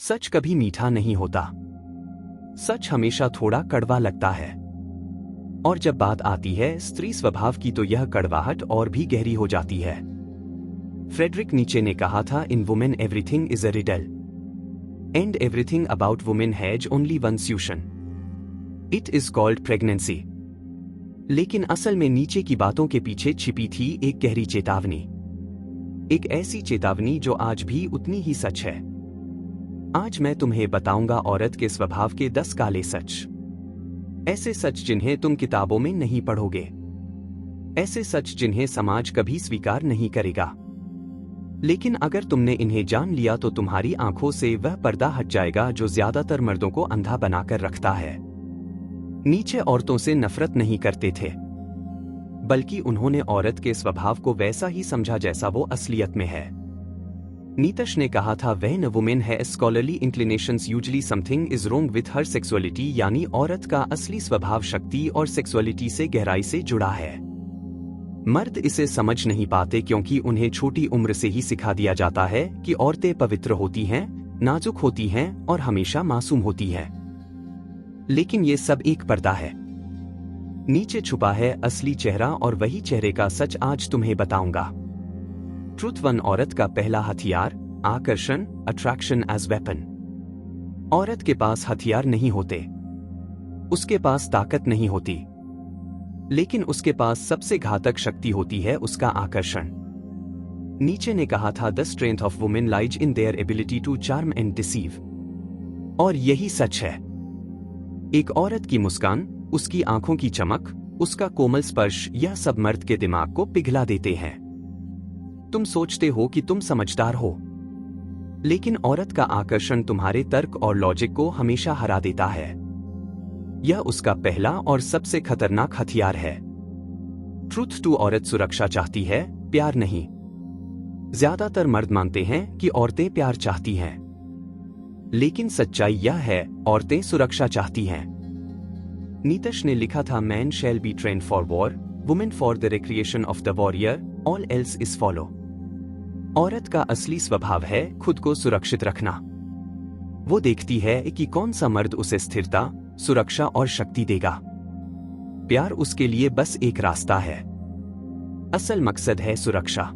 सच कभी मीठा नहीं होता। सच हमेशा थोड़ा कड़वा लगता है। और जब बात आती है स्त्री स्वभाव की तो यह कड़वाहट और भी गहरी हो जाती है। फ्रेडरिक नीचे ने कहा था, इन women everything is a riddle and everything about women has only one solution, it is called pregnancy. लेकिन असल में नीचे की बातों के पीछे छिपी थी एक गहरी चेतावनी, एक ऐसी चेतावनी जो आज भी उतनी ही सच है। आज मैं तुम्हें बताऊंगा औरत के स्वभाव के 10 काले सच। ऐसे सच जिन्हें तुम किताबों में नहीं पढ़ोगे, ऐसे सच जिन्हें समाज कभी स्वीकार नहीं करेगा। लेकिन अगर तुमने इन्हें जान लिया तो तुम्हारी आंखों से वह पर्दा हट जाएगा जो ज्यादातर मर्दों को अंधा बनाकर रखता है। नीचे औरतों से नफरत नहीं करते थे, बल्कि उन्होंने औरत के स्वभाव को वैसा ही समझा जैसा वो असलियत में है। नीतश ने कहा था, when a women has scholarly inclinations usually something is wrong with her sexuality, यानी औरत का असली स्वभाव शक्ति और सेक्सुअलिटी से गहराई से जुड़ा है। मर्द इसे समझ नहीं पाते क्योंकि उन्हें छोटी उम्र से ही सिखा दिया जाता है कि औरतें पवित्र होती हैं, नाजुक होती हैं और हमेशा मासूम होती हैं। लेकिन ये सब एक पर्दा है। नीचे छुपा है असली चेहरा और वही चेहरे का सच आज तुम्हें बताऊंगा। ट्रुथ वन, औरत का पहला हथियार, आकर्षण, अट्रैक्शन एज वेपन। औरत के पास हथियार नहीं होते, उसके पास ताकत नहीं होती, लेकिन उसके पास सबसे घातक शक्ति होती है उसका आकर्षण। नीचे ने कहा था, the strength of women lies in their ability to charm and deceive. और यही सच है। एक औरत की मुस्कान, उसकी आंखों की चमक, उसका कोमल स्पर्श, यह सब मर्द के दिमाग को पिघला देते हैं। तुम सोचते हो कि तुम समझदार हो, लेकिन औरत का आकर्षण तुम्हारे तर्क और लॉजिक को हमेशा हरा देता है। यह उसका पहला और सबसे खतरनाक हथियार है। ट्रुथ टू, औरत सुरक्षा चाहती है, प्यार नहीं। ज्यादातर मर्द मानते हैं कि औरतें प्यार चाहती हैं, लेकिन सच्चाई यह है, औरतें सुरक्षा चाहती हैं। नीतश ने लिखा था, man shall be trained for war, women for the recreation of the warrior, all else is folly. औरत का असली स्वभाव है खुद को सुरक्षित रखना। वो देखती है कि कौन सा मर्द उसे स्थिरता, सुरक्षा और शक्ति देगा। प्यार उसके लिए बस एक रास्ता है, असल मकसद है सुरक्षा।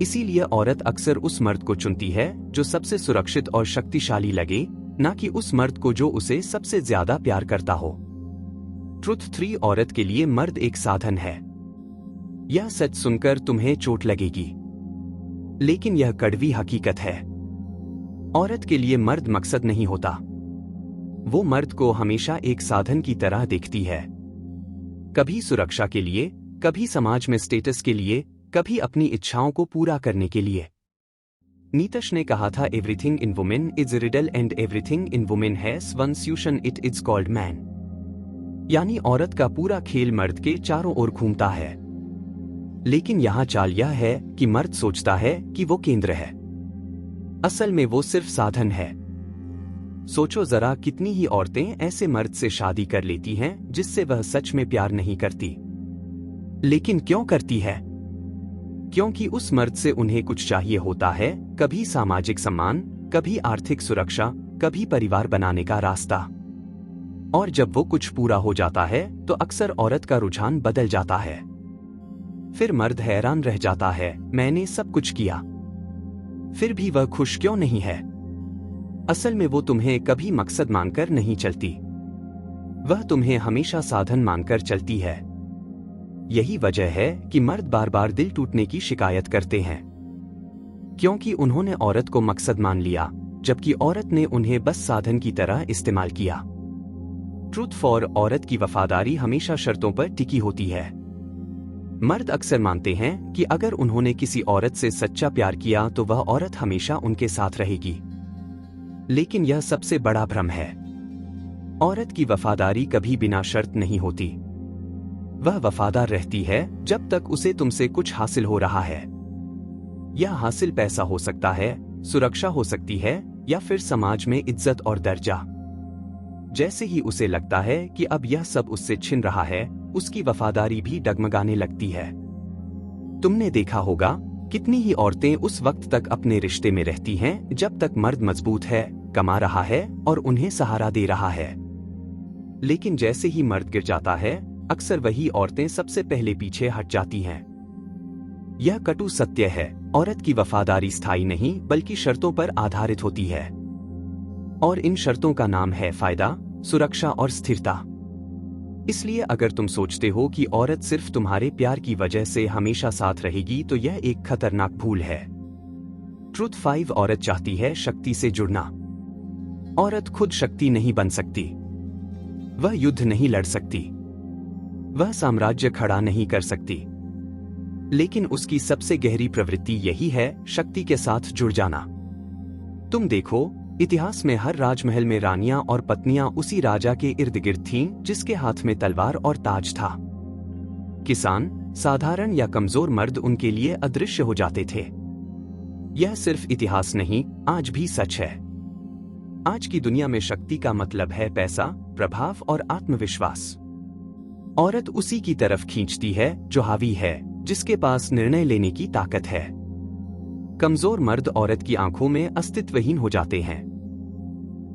इसीलिए औरत अक्सर उस मर्द को चुनती है जो सबसे सुरक्षित और शक्तिशाली लगे, ना कि उस मर्द को जो उसे सबसे ज्यादा प्यार करता हो। ट्रुथ 3, औरत के लिए मर्द एक साधन है। यह सच सुनकर तुम्हें चोट लगेगी, लेकिन यह कड़वी हकीकत है। औरत के लिए मर्द मकसद नहीं होता। वो मर्द को हमेशा एक साधन की तरह देखती है, कभी सुरक्षा के लिए, कभी समाज में स्टेटस के लिए, कभी अपनी इच्छाओं को पूरा करने के लिए। नीतश ने कहा था, everything in women is riddle and everything in women has one solution, it is called man. यानी औरत का पूरा खेल मर्द के चारों ओर घूमता है। लेकिन यहां चाल यह है कि मर्द सोचता है कि वो केंद्र है, असल में वो सिर्फ साधन है। सोचो जरा, कितनी ही औरतें ऐसे मर्द से शादी कर लेती हैं जिससे वह सच में प्यार नहीं करती। लेकिन क्यों करती है? क्योंकि उस मर्द से उन्हें कुछ चाहिए होता है, कभी सामाजिक सम्मान, कभी आर्थिक सुरक्षा, कभी परिवार बनाने का रास्ता। और जब वो कुछ पूरा हो जाता है तो अक्सर औरत का रुझान बदल जाता है। फिर मर्द हैरान रह जाता है, मैंने सब कुछ किया, फिर भी वह खुश क्यों नहीं है? असल में वो तुम्हें कभी मकसद मानकर नहीं चलती, वह तुम्हें हमेशा साधन मानकर चलती है। यही वजह है कि मर्द बार बार दिल टूटने की शिकायत करते हैं, क्योंकि उन्होंने औरत को मकसद मान लिया, जबकि औरत ने उन्हें बस साधन की तरह इस्तेमाल किया। ट्रुथ फॉर, औरत की वफादारी हमेशा शर्तों पर टिकी होती है। मर्द अक्सर मानते हैं कि अगर उन्होंने किसी औरत से सच्चा प्यार किया तो वह औरत हमेशा उनके साथ रहेगी, लेकिन यह सबसे बड़ा भ्रम है। औरत की वफादारी कभी बिना शर्त नहीं होती। वह वफादार रहती है जब तक उसे तुमसे कुछ हासिल हो रहा है। यह हासिल पैसा हो सकता है, सुरक्षा हो सकती है, या फिर समाज में इज्जत और दर्जा। जैसे ही उसे लगता है कि अब यह सब उससे छिन रहा है, उसकी वफादारी भी डगमगाने लगती है। तुमने देखा होगा, कितनी ही औरतें उस वक्त तक अपने रिश्ते में रहती हैं जब तक मर्द मजबूत है, कमा रहा है और उन्हें सहारा दे रहा है। लेकिन जैसे ही मर्द गिर जाता है, अक्सर वही औरतें सबसे पहले पीछे हट जाती हैं। यह कटु सत्य है, औरत की वफादारी स्थायी नहीं बल्कि शर्तों पर आधारित होती है। और इन शर्तों का नाम है फायदा, सुरक्षा और स्थिरता। इसलिए अगर तुम सोचते हो कि औरत सिर्फ तुम्हारे प्यार की वजह से हमेशा साथ रहेगी तो यह एक खतरनाक भूल है। ट्रुथ 5 औरत चाहती है शक्ति से जुड़ना। औरत खुद शक्ति नहीं बन सकती। वह युद्ध नहीं लड़ सकती। वह साम्राज्य खड़ा नहीं कर सकती। लेकिन उसकी सबसे गहरी प्रवृत्ति यही है, शक्ति के साथ जुड़ जाना। तुम देखो, इतिहास में हर राजमहल में रानियां और पत्नियां उसी राजा के इर्द गिर्द थीं जिसके हाथ में तलवार और ताज था। किसान, साधारण या कमजोर मर्द उनके लिए अदृश्य हो जाते थे। यह सिर्फ इतिहास नहीं, आज भी सच है। आज की दुनिया में शक्ति का मतलब है पैसा, प्रभाव और आत्मविश्वास। औरत उसी की तरफ खींचती है जो हावी है, जिसके पास निर्णय लेने की ताकत है। कमजोर मर्द औरत की आंखों में अस्तित्वहीन हो जाते हैं।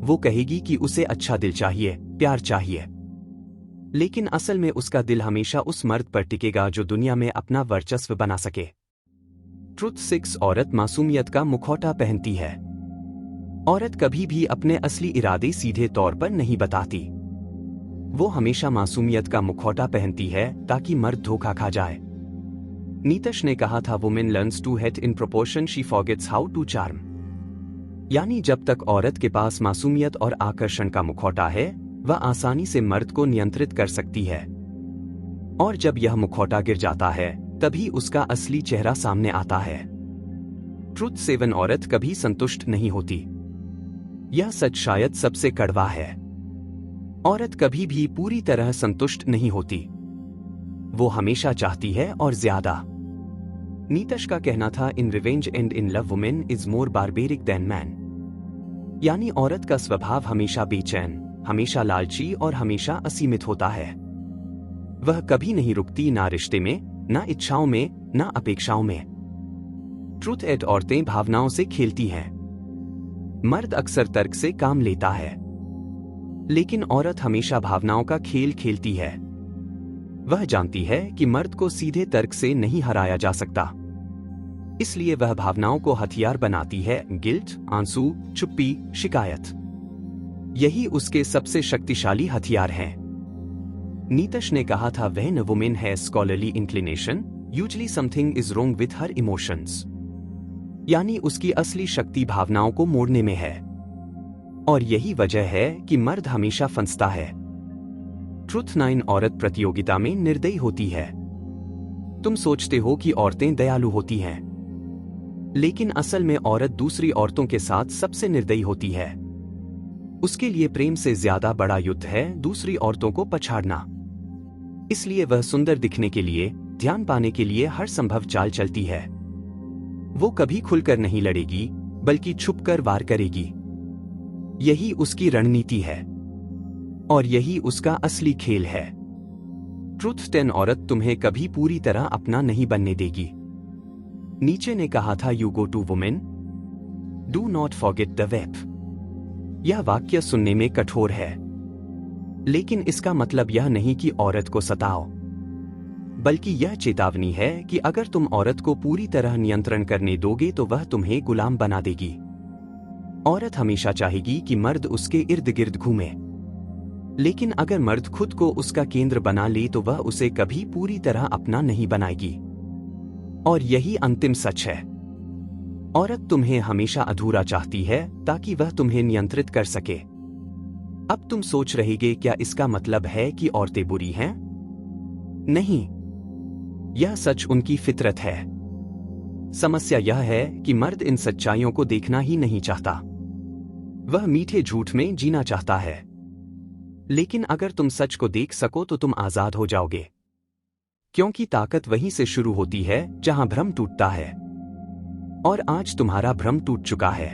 वो कहेगी कि उसे अच्छा दिल चाहिए, प्यार चाहिए। लेकिन असल में उसका दिल हमेशा उस मर्द पर टिकेगा जो दुनिया में अपना वर्चस्व बना सके। ट्रुथ 6 औरत मासूमियत का मुखौटा पहनती है। औरत कभी भी अपने असली इरादे सीधे तौर पर नहीं बताती। वो हमेशा मासूमियत का मुखौटा पहनती है ताकि मर्द धोखा खा जाए। नीतश ने कहा था, women learns to hate in proportion she forgets how to charm. यानी जब तक औरत के पास मासूमियत और आकर्षण का मुखौटा है, वह आसानी से मर्द को नियंत्रित कर सकती है। और जब यह मुखौटा गिर जाता है, तभी उसका असली चेहरा सामने आता है। ट्रुथ 7 औरत कभी संतुष्ट नहीं होती। यह सच शायद सबसे कड़वा है। औरत कभी भी पूरी तरह संतुष्ट नहीं होती। वो हमेशा चाहती है और ज्यादा। नीतश का कहना था, in revenge and in love women is more barbaric than man. यानी औरत का स्वभाव हमेशा बेचैन, हमेशा लालची और हमेशा असीमित होता है। वह कभी नहीं रुकती, ना रिश्ते में, ना इच्छाओं में, ना अपेक्षाओं में। ट्रुथ 8 औरतें भावनाओं से खेलती हैं। मर्द अक्सर तर्क से काम लेता है, लेकिन औरत हमेशा भावनाओं का खेल खेलती है। वह जानती है कि मर्द को सीधे तर्क से नहीं हराया जा सकता। इसलिए वह भावनाओं को हथियार बनाती है, गिल्ट, आंसू, चुप्पी, शिकायत। यही उसके सबसे शक्तिशाली हथियार हैं। नीतश ने कहा था, when a woman has scholarly inclination, usually something is wrong with her emotions. यानी उसकी असली शक्ति भावनाओं को मोड़ने में है। और यही वजह है कि मर्द हमेशा फंसता है। ट्रुथ 9 औरत प्रतियोगिता में निर्दयी होती है। तुम सोचते हो कि औरतें दयालु होती हैं, लेकिन असल में औरत दूसरी औरतों के साथ सबसे निर्दयी होती है। उसके लिए प्रेम से ज्यादा बड़ा युद्ध है दूसरी औरतों को पछाड़ना। इसलिए वह सुंदर दिखने के लिए, ध्यान पाने के लिए हर संभव चाल चलती है। वो कभी खुलकर नहीं लड़ेगी, बल्कि छुपकर वार करेगी। यही उसकी रणनीति है और यही उसका असली खेल है। ट्रुथ 10 औरत तुम्हें कभी पूरी तरह अपना नहीं बनने देगी। नीचे ने कहा था, you go to women, do not forget the whip. यह वाक्य सुनने में कठोर है, लेकिन इसका मतलब यह नहीं कि औरत को सताओ, बल्कि यह चेतावनी है कि अगर तुम औरत को पूरी तरह नियंत्रण करने दोगे तो वह तुम्हें गुलाम बना देगी। औरत हमेशा चाहेगी कि मर्द उसके इर्द गिर्द घूमे, लेकिन अगर मर्द खुद को उसका केंद्र बना ले तो वह उसे कभी पूरी तरह अपना नहीं बनाएगी। और यही अंतिम सच है। औरत तुम्हें हमेशा अधूरा चाहती है ताकि वह तुम्हें नियंत्रित कर सके। अब तुम सोच रहोगे, क्या इसका मतलब है कि औरतें बुरी हैं? नहीं, यह सच उनकी फितरत है। समस्या यह है कि मर्द इन सच्चाइयों को देखना ही नहीं चाहता। वह मीठे झूठ में जीना चाहता है। लेकिन अगर तुम सच को देख सको तो तुम आजाद हो जाओगे, क्योंकि ताकत वहीं से शुरू होती है जहां भ्रम टूटता है। और आज तुम्हारा भ्रम टूट चुका है।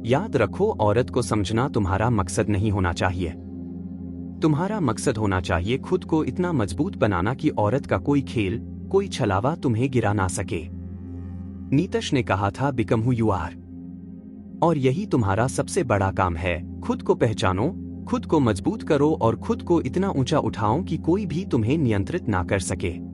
याद रखो, औरत को समझना तुम्हारा मकसद नहीं होना चाहिए। तुम्हारा मकसद होना चाहिए खुद को इतना मजबूत बनाना कि औरत का कोई खेल, कोई छलावा तुम्हें गिरा ना सके। नीतश ने कहा था, बिकम हु यू आर। और यही तुम्हारा सबसे बड़ा काम है। खुद को पहचानो, खुद को मजबूत करो और खुद को इतना ऊंचा उठाओ कि कोई भी तुम्हें नियंत्रित ना कर सके।